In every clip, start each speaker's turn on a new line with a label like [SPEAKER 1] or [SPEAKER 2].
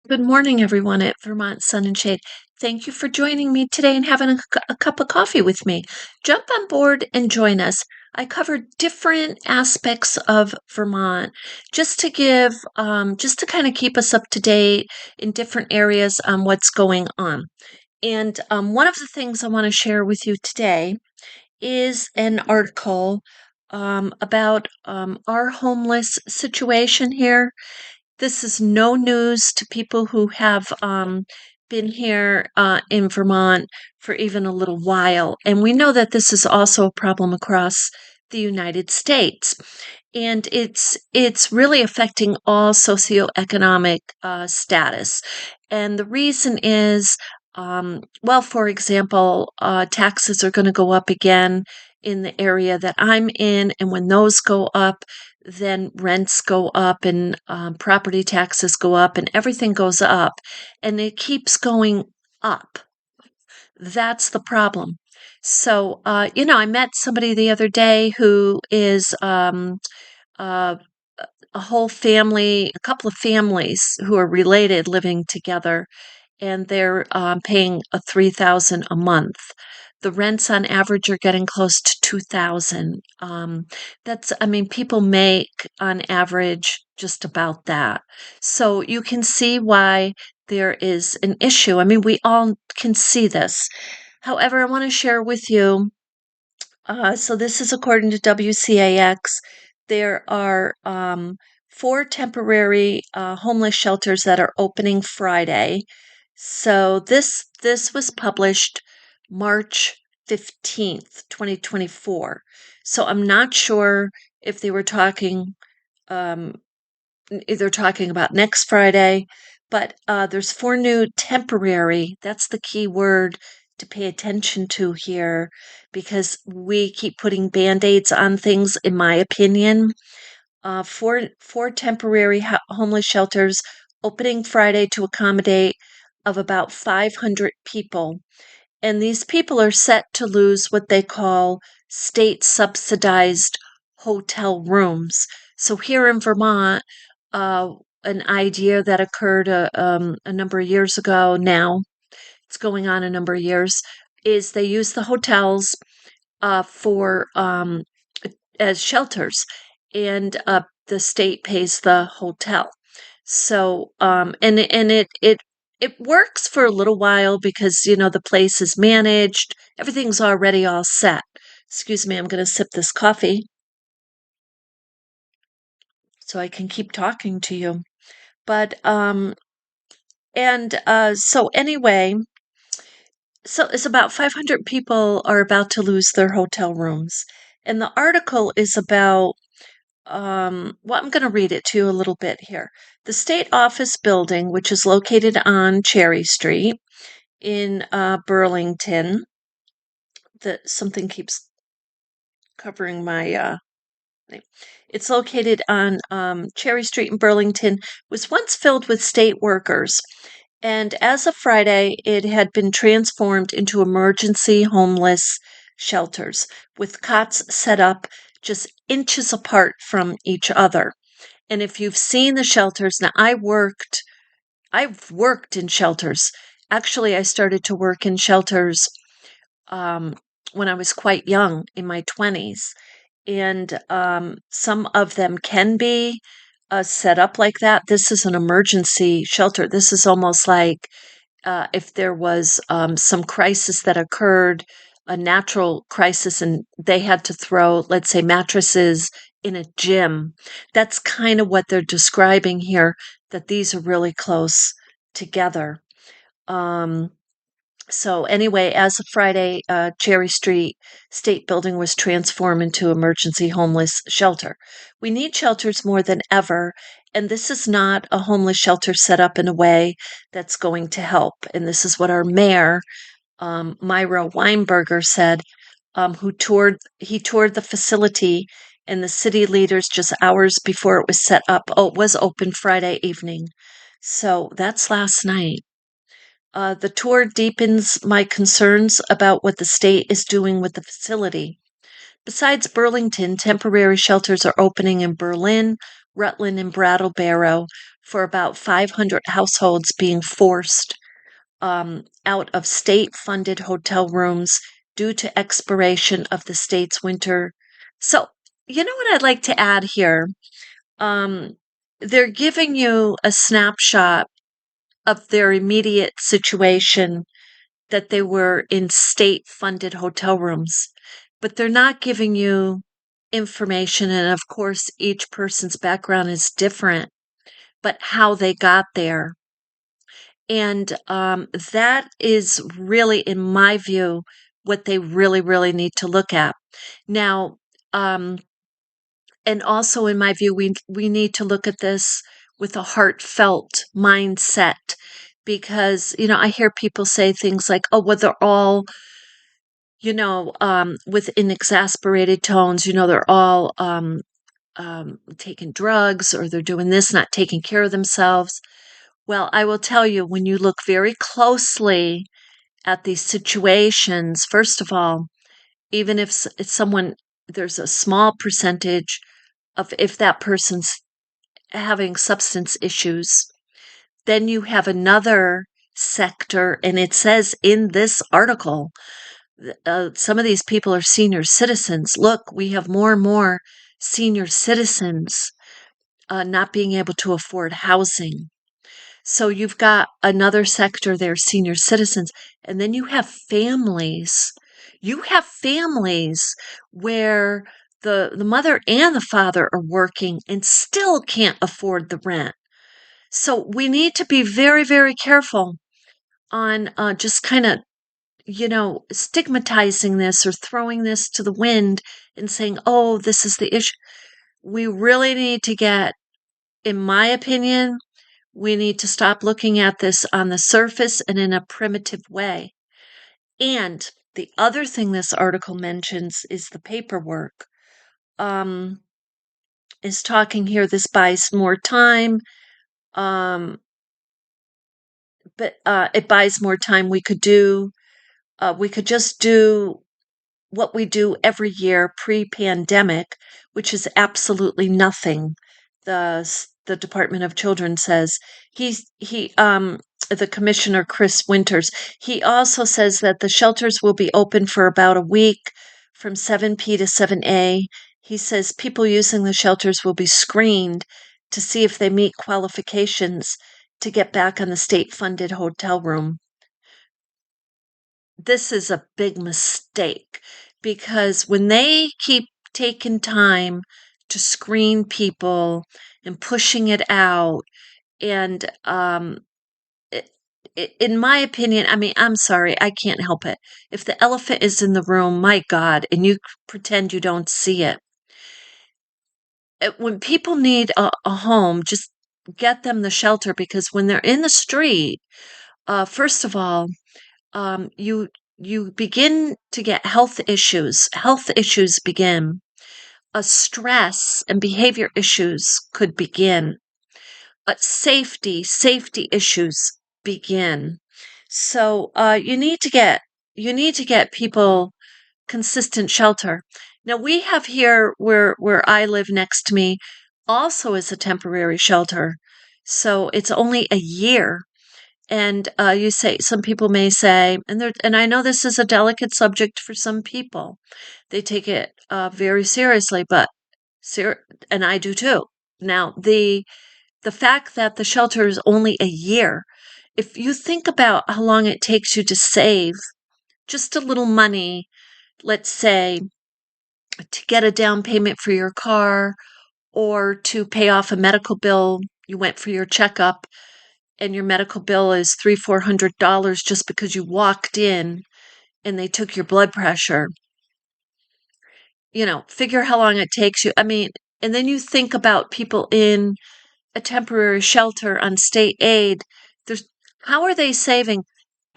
[SPEAKER 1] Good morning, everyone at Vermont Sun and Shade. Thank you for joining me today and having a cup of coffee with me. Jump on board and join us. I cover different aspects of Vermont just to kind of keep us up to date in different areas on what's going on. And one of the things I want to share with you today is an article about our homeless situation here. This is no news to people who have been here in Vermont for even a little while. And we know that this is also a problem across the United States. And it's really affecting all socioeconomic status. And the reason is, well, for example, taxes are going to go up again in the area that I'm in. And when those go up, then rents go up and property taxes go up and everything goes up and it keeps going up. That's the problem. So, I met somebody the other day who is uh, a whole family, a couple of families who are related living together, and they're paying a 3,000 a month. The rents on average are getting close to 2,000. I mean, people make on average just about that. So you can see why there is an issue. I mean, we all can see this. However, I want to share with you. So this is according to WCAX. There are four temporary homeless shelters that are opening Friday. So this was published March 15th, 2024. So I'm not sure if they were talking um, either talking about next Friday, but there's four new temporary. That's the key word to pay attention to here because we keep putting band-aids on things, in my opinion. Four temporary homeless shelters opening Friday to accommodate of about 500 people. And these people are set to lose what they call state subsidized hotel rooms. So here in Vermont, uh, an idea that occurred a number of years ago now, it's going on a number of years, is they use the hotels for as shelters, and the state pays the hotel. So, and it works for a little while because the place is managed, everything's already all set. Excuse me, I'm going to sip this coffee so I can keep talking to you. But and so anyway, so it's about 500 people are about to lose their hotel rooms, and the article is about. Well, I'm going to read it to you a little bit here. The state office building, which is located on Cherry Street in Burlington, that something keeps covering my thing. It's located on Cherry Street in Burlington, was once filled with state workers. And as of Friday, it had been transformed into emergency homeless shelters with cots set up just inches apart from each other. And if you've seen the shelters, now I've worked in shelters. Actually, I started to work in shelters um, when I was quite young, in my 20s. And some of them can be set up like that. This is an emergency shelter. This is almost like if there was some crisis that occurred, a natural crisis, and they had to throw, let's say, mattresses in a gym. That's kind of what they're describing here, that these are really close together. Um, so anyway, as of Friday, Cherry Street State Building was transformed into emergency homeless shelter. We need shelters more than ever, and this is not a homeless shelter set up in a way that's going to help. And this is what our mayor, Myra Weinberger, said, he toured the facility and the city leaders just hours before it was set up. Oh, it was open Friday evening. So that's last night. The tour deepens my concerns about what the state is doing with the facility. Besides Burlington, temporary shelters are opening in Berlin, Rutland, and Brattleboro for about 500 households being forced out of state-funded hotel rooms due to expiration of the state's winter. So, you know what I'd like to add here? Um, they're giving you a snapshot of their immediate situation, that they were in state-funded hotel rooms, but they're not giving you information. And of course, each person's background is different, but how they got there. And that is really, in my view, what they really, really need to look at. Now, um, and also, in my view, we need to look at this with a heartfelt mindset, because, I hear people say things like, oh, well, they're all, with in exasperated tones, they're all taking drugs, or they're doing this, not taking care of themselves. Well, I will tell you, when you look very closely at these situations, first of all, even if it's someone, there's a small percentage of, if that person's having substance issues, then you have another sector, and it says in this article, some of these people are senior citizens. Look, we have more and more senior citizens not being able to afford housing. So you've got another sector there, senior citizens, and then you have families. You have families where the mother and the father are working and still can't afford the rent. So we need to be very, very careful on just kind of, stigmatizing this or throwing this to the wind and saying, oh, this is the issue. We really need to get, in my opinion, we need to stop looking at this on the surface and in a primitive way. And the other thing this article mentions is the paperwork. Is talking here, this buys more time. But it buys more time. We could just do what we do every year pre-pandemic, which is absolutely nothing. The Department of Children says the commissioner, Chris Winters, he also says that the shelters will be open for about a week from 7 p to 7 a. He says people using the shelters will be screened to see if they meet qualifications to get back on the state-funded hotel room. This is a big mistake, because when they keep taking time to screen people and pushing it out, and in my opinion, I mean, I'm sorry, I can't help it. If the elephant is in the room, my God, and you pretend you don't see it. When people need a home, just get them the shelter, because when they're in the street, first of all, you begin to get health issues. Health issues begin. Stress and behavior issues could begin. Safety issues begin. So you need to get people consistent shelter. Now, we have here, where I live next to me, also is a temporary shelter. So it's only a year. And you say, some people may say, and I know this is a delicate subject for some people. They take it very seriously, and I do too. Now, the fact that the shelter is only a year, if you think about how long it takes you to save just a little money, let's say, to get a down payment for your car, or to pay off a medical bill, you went for your checkup, and your medical bill is $300-400 just because you walked in and they took your blood pressure. Figure how long it takes you. I mean, and then you think about people in a temporary shelter on state aid. How are they saving?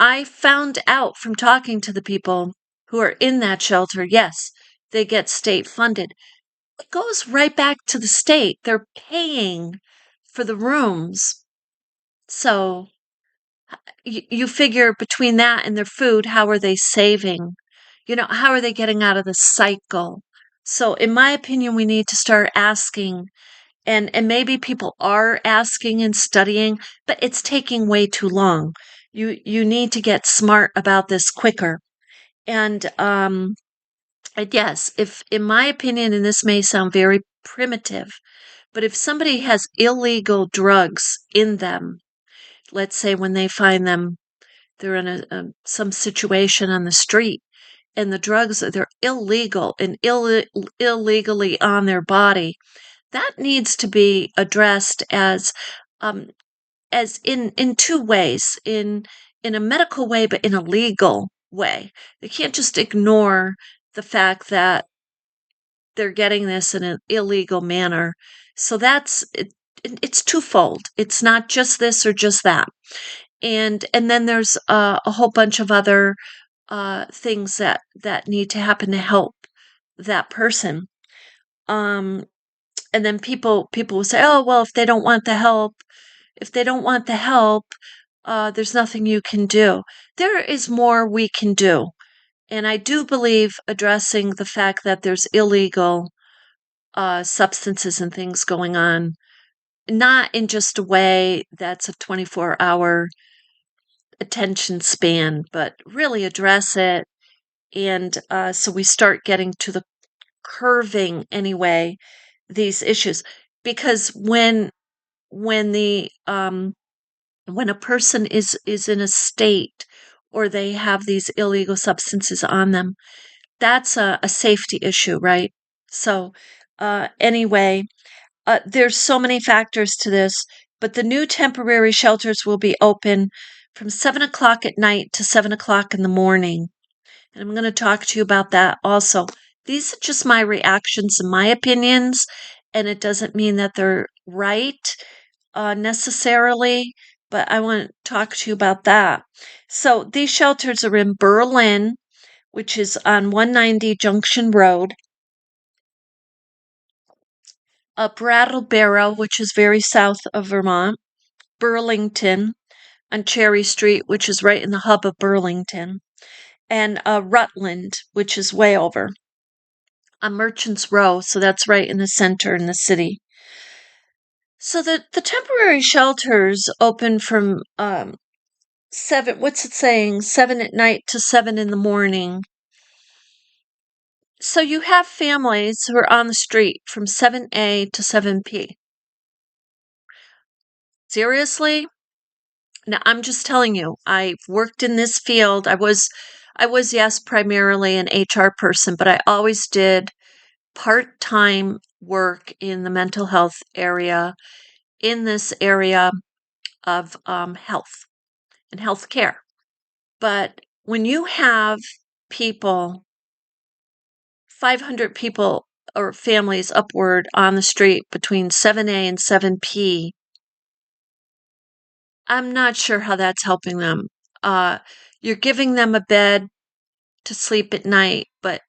[SPEAKER 1] I found out from talking to the people who are in that shelter, yes, they get state funded. It goes right back to the state. They're paying for the rooms. So you figure, between that and their food, how are they saving? How are they getting out of the cycle? So in my opinion, we need to start asking and maybe people are asking and studying, but it's taking way too long. You need to get smart about this quicker. And yes, if in my opinion, and this may sound very primitive, but if somebody has illegal drugs in them, let's say when they find them, they're in some situation on the street, and the drugs they're illegal and illegally on their body, that needs to be addressed um, as in two ways, in a medical way, but in a legal way. They can't just ignore the fact that they're getting this in an illegal manner. So that's it, it's twofold. It's not just this or just that. And then there's a whole bunch of other things that need to happen to help that person. Um, and then people will say, "Oh, well, if they don't want the help, if they don't want the help, there's nothing you can do." There is more we can do, and I do believe addressing the fact that there's illegal substances and things going on, not in just a way that's a 24-hour attention span, but really address it. And so we start getting to the curving anyway these issues, because when the when a person is in a state or they have these illegal substances on them, that's a safety issue, right? So anyway, there's so many factors to this, but the new temporary shelters will be open from 7 o'clock at night to 7 o'clock in the morning. And I'm going to talk to you about that also. These are just my reactions and my opinions, and it doesn't mean that they're right necessarily, but I want to talk to you about that. So these shelters are in Berlin, which is on 190 Junction Road, Brattleboro, which is very south of Vermont, Burlington on Cherry Street, which is right in the hub of Burlington, and Rutland, which is way over on Merchants Row, so that's right in the center in the city. So the temporary shelters open from 7, what's it saying, 7 at night to 7 in the morning. So you have families who are on the street from 7 A to 7 P. Seriously? Now, I'm just telling you, I've worked in this field. I was, yes, primarily an HR person, but I always did part-time work in the mental health area, in this area of health and healthcare. But when you have people, 500 people or families upward on the street between 7A and 7P, I'm not sure how that's helping them. You're giving them a bed to sleep at night, but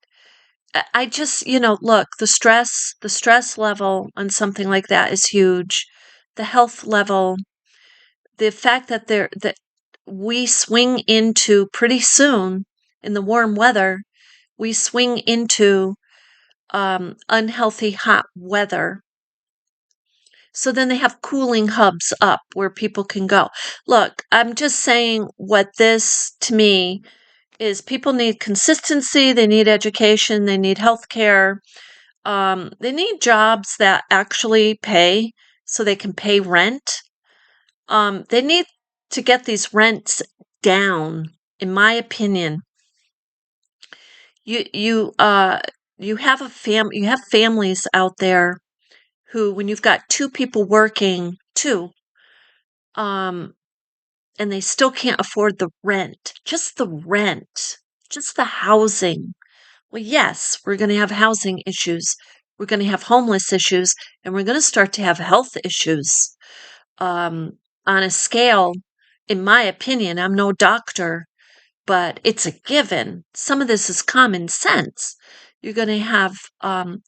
[SPEAKER 1] I just, look, the stress level on something like that is huge. The health level, the fact that we swing into pretty soon in the warm weather, we swing into unhealthy hot weather. So then they have cooling hubs up where people can go. Look, I'm just saying what this to me is: people need consistency, they need education, they need health care, they need jobs that actually pay so they can pay rent. They need to get these rents down, in my opinion. You have you have families out there who, when you've got two people working, um, and they still can't afford the rent, just the housing. Well, yes, we're going to have housing issues. We're going to have homeless issues, and we're going to start to have health issues um, on a scale, in my opinion. I'm no doctor, but it's a given. Some of this is common sense. You're going to have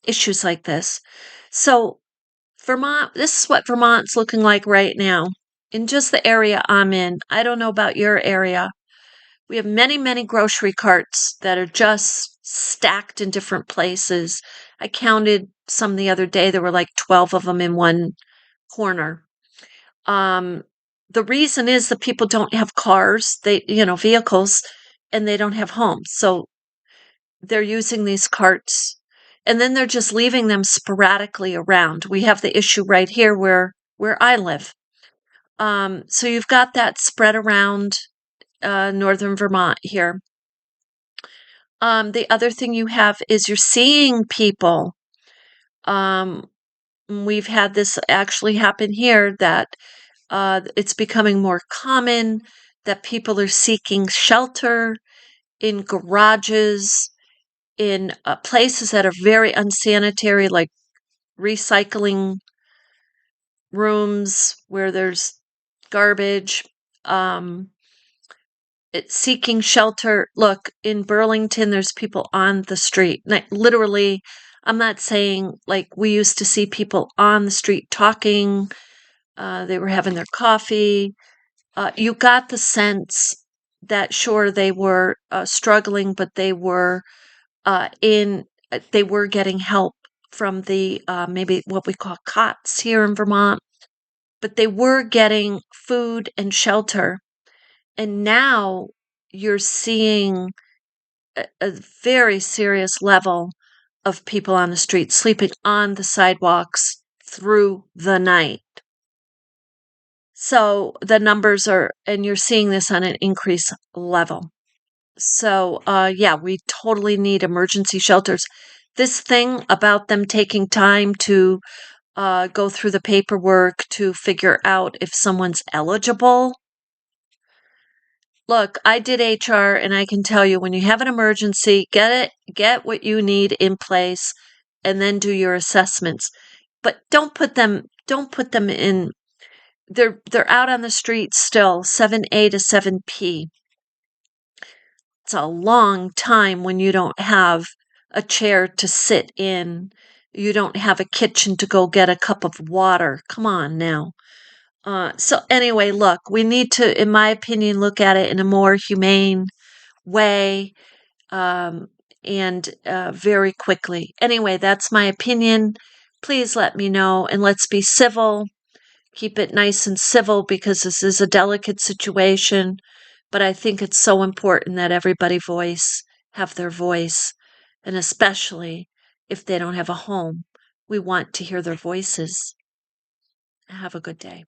[SPEAKER 1] issues like this. So, Vermont, this is what Vermont's looking like right now in just the area I'm in. I don't know about your area. We have many, many grocery carts that are just stacked in different places. I counted some the other day. There were like 12 of them in one corner. The reason is that people don't have cars, vehicles, and they don't have homes. So they're using these carts and then they're just leaving them sporadically around. We have the issue right here where I live. So you've got that spread around northern Vermont here. The other thing you have is you're seeing people. We've had this actually happen here that it's becoming more common that people are seeking shelter in garages, in places that are very unsanitary, like recycling rooms where there's garbage. It's seeking shelter. Look, in Burlington, there's people on the street. Like literally, I'm not saying like we used to see people on the street talking. They were having their coffee. You got the sense that sure they were struggling, but they were they were getting help from the maybe what we call COTS here in Vermont, but they were getting food and shelter. And now you're seeing a very serious level of people on the street sleeping on the sidewalks through the night. So the numbers are, and you're seeing this on an increased level. So, yeah, we totally need emergency shelters. This thing about them taking time to go through the paperwork to figure out if someone's eligible. Look, I did HR and I can tell you when you have an emergency, get what you need in place and then do your assessments. But don't put them in they're out on the street still, 7A to 7P. It's a long time when you don't have a chair to sit in. You don't have a kitchen to go get a cup of water. Come on now. So anyway, look, we need to, in my opinion, look at it in a more humane way, um, and very quickly. Anyway, that's my opinion. Please let me know and let's be civil. Keep it nice and civil because this is a delicate situation. But I think it's so important that everybody have their voice, and especially if they don't have a home, we want to hear their voices. Have a good day.